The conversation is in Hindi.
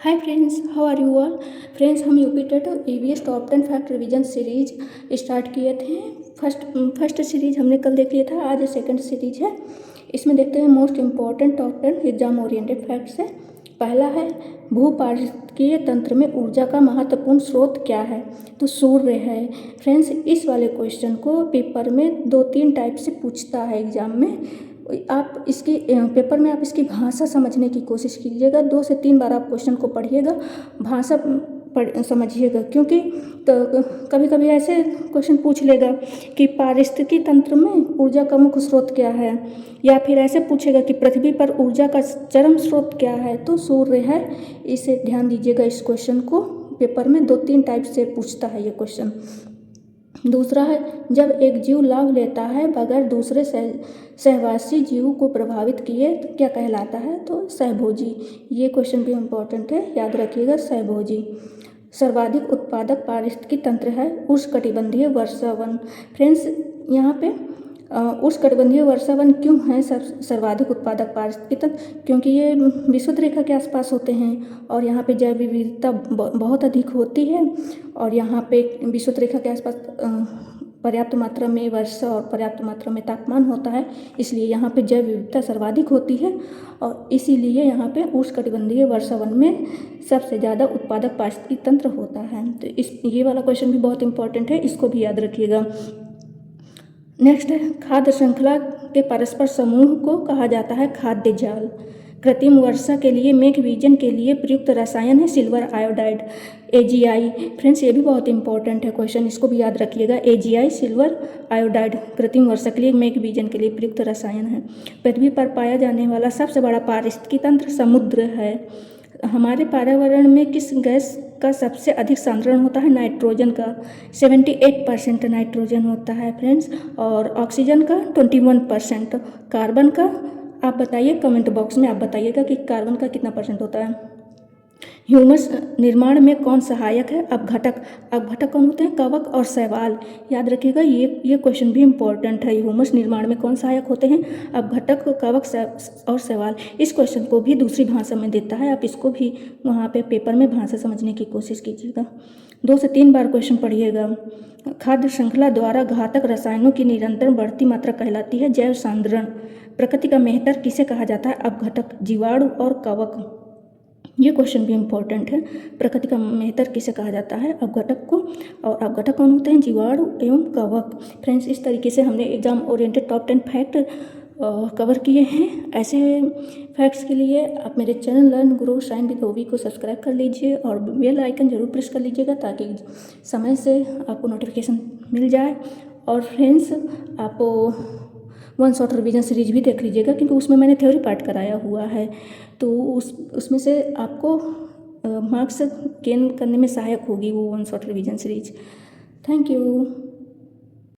Hi friends, how are you all. Friends, हम UP TET EVS top 10 fact revision series start किए थे। फर्स्ट सीरीज हमने कल देख लिया था, आज सेकंड सीरीज है। इसमें देखते हैं most important top 10 exam oriented facts है। पहला है, भूपारकीय तंत्र में ऊर्जा का महत्वपूर्ण स्रोत क्या है? तो सूर्य है। फ्रेंड्स, इस वाले क्वेश्चन को पेपर में 2-3 टाइप से पूछता है एग्जाम में। आप इसकी पेपर में आप इसकी भाषा समझने की कोशिश कीजिएगा। 2 से 3 बार आप क्वेश्चन को पढ़िएगा, भाषा समझिएगा, क्योंकि तो कभी कभी ऐसे क्वेश्चन पूछ लेगा कि पारिस्थितिकी तंत्र में ऊर्जा का मुख्य स्रोत क्या है, या फिर ऐसे पूछेगा कि पृथ्वी पर ऊर्जा का चरम स्रोत क्या है, तो सूर्य है। इसे ध्यान दीजिएगा। इस क्वेश्चन को पेपर में 2-3 टाइप से पूछता है ये क्वेश्चन। दूसरा है, जब एक जीव लाभ लेता है बगैर दूसरे सहवासी जीव को प्रभावित किए तो क्या कहलाता है? तो सहभोजी। ये क्वेश्चन भी इम्पोर्टेंट है, याद रखिएगा, सहभोजी। सर्वाधिक उत्पादक पारिस्थितिकी तंत्र है उष्णकटिबंधीय वर्षावन। फ्रेंड्स, यहाँ पे उष्णकटिबंधीय वर्षावन क्यों है सर्वाधिक उत्पादक पारिस्थितिकी तंत्र? क्योंकि ये विषुवत रेखा के आसपास होते हैं और यहाँ पे जैव विविधता बहुत अधिक होती है, और यहाँ पे विषुवत रेखा के आसपास पर्याप्त मात्रा में वर्षा और पर्याप्त मात्रा में तापमान होता है, इसलिए यहाँ पे जैव विविधता सर्वाधिक होती है, और इसीलिए यहाँ पे उष्णकटिबंधीय वर्षावन में सबसे ज़्यादा उत्पादक पारिस्थितिकी तंत्र होता है। तो ये वाला क्वेश्चन भी बहुत इंपॉर्टेंट है, इसको भी याद रखिएगा। नेक्स्ट है, खाद्य श्रृंखला के परस्पर समूह को कहा जाता है खाद्य जाल। कृत्रिम वर्षा के लिए मेघ बीजन के लिए प्रयुक्त रसायन है सिल्वर आयोडाइड, AgI। फ्रेंड्स, ये भी बहुत इंपॉर्टेंट है क्वेश्चन, इसको भी याद रखिएगा। AgI सिल्वर आयोडाइड कृत्रिम वर्षा के लिए मेघ बीजन के लिए प्रयुक्त रसायन है। पृथ्वी पर पाया जाने वाला सबसे बड़ा पारिस्थितिकी तंत्र समुद्र है। हमारे पर्यावरण में किस गैस का सबसे अधिक सांद्रण होता है? नाइट्रोजन का 78% नाइट्रोजन होता है फ्रेंड्स, और ऑक्सीजन का 21%। कार्बन का आप बताइए, कमेंट बॉक्स में आप बताइएगा कि कार्बन का कितना परसेंट होता है। ह्यूमस निर्माण में कौन सहायक है? अपघटक। अपघटक कौन होते हैं? कवक और शैवाल। याद रखिएगा, ये क्वेश्चन भी इंपॉर्टेंट है। ह्यूमस निर्माण में कौन सहायक होते हैं? अपघटक, कवक और शैवाल। इस क्वेश्चन को भी दूसरी भाषा में देता है, आप इसको भी वहाँ पे पेपर में भाषा समझने की कोशिश कीजिएगा। 2 से 3 बार क्वेश्चन पढ़िएगा। खाद्य श्रृंखला द्वारा घातक रसायनों की निरंतर बढ़ती मात्रा कहलाती है जैव सांद्रण। प्रकृति का मेहतर किसे कहा जाता है? अपघटक, जीवाणु और कवक। ये क्वेश्चन भी इम्पॉर्टेंट है। प्रकृति का मेहतर किसे कहा जाता है? अपघटक को। और अपघटक कौन होते हैं? जीवाणु एवं कवक। फ्रेंड्स, इस तरीके से हमने exam oriented top 10 fact cover किए हैं। ऐसे फैक्ट्स के लिए आप मेरे channel learn grow shine with ओवी को सब्सक्राइब कर लीजिए और बेल आइकन जरूर प्रेस कर लीजिएगा, ताकि समय से आपको नोटिफिकेशन मिल जाए। और फ्रेंड्स, आप वन शॉट रिवीजन सीरीज भी देख लीजिएगा, क्योंकि उसमें मैंने थ्योरी पार्ट कराया हुआ है, तो उसमें से आपको मार्क्स गेन करने में सहायक होगी वो one shot revision series. Thank you.